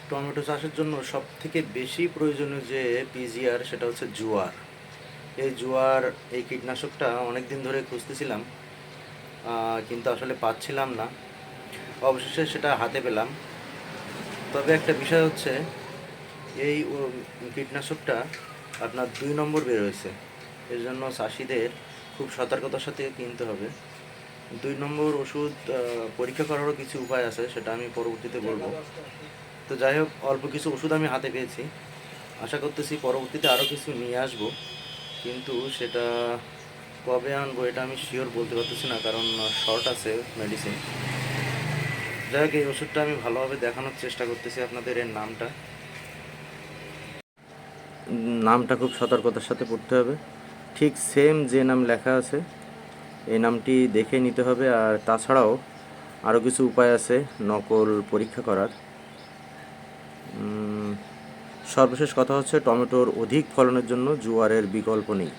Tomato চাষের জন্য সবথেকে বেশি প্রয়োজনীয় যে পিজিআর সেটা হচ্ছে জোয়ার। এই কীটনাশকটা অনেক দিন ধরে খুঁজতেছিলাম, কিন্তু আসলে পাচ্ছিলাম না। অবশেষে সেটা হাতে পেলাম। তবে একটা বিষয় হচ্ছে কীটনাশকটা আপনার 2 নম্বর বের হয়েছে। এর জন্য চাষিদের খুব সতর্কতার সাথে কিনতে হবে। 2 নম্বর ওষুধ পরীক্ষা করারও কিছু উপায় আছে, সেটা আমি পরবর্তীতে বলবো। তো যাই হোক, অল্প কিছু ওষুধ আমি হাতে পেয়েছি। আশা করতেছি পরবর্তীতে আরও কিছু নিয়ে আসবো, কিন্তু সেটা কবে আনবো এটা আমি শিওর বলতে পারতেছি না, কারণ শর্ট আছে মেডিসিন। যাই হোক, এই ওষুধটা আমি ভালোভাবে দেখানোর চেষ্টা করতেছি আপনাদের। এর নামটা খুব সতর্কতার সাথে পড়তে হবে। ঠিক সেম যে নাম লেখা আছে এই নামটি দেখে নিতে হবে। আর তাছাড়াও আরও কিছু উপায় আছে নকল পরীক্ষা করার। সর্বশেষ কথা হচ্ছে, টমেটোর অধিক ফলনের জন্য জোয়ারের বিকল্প নেই।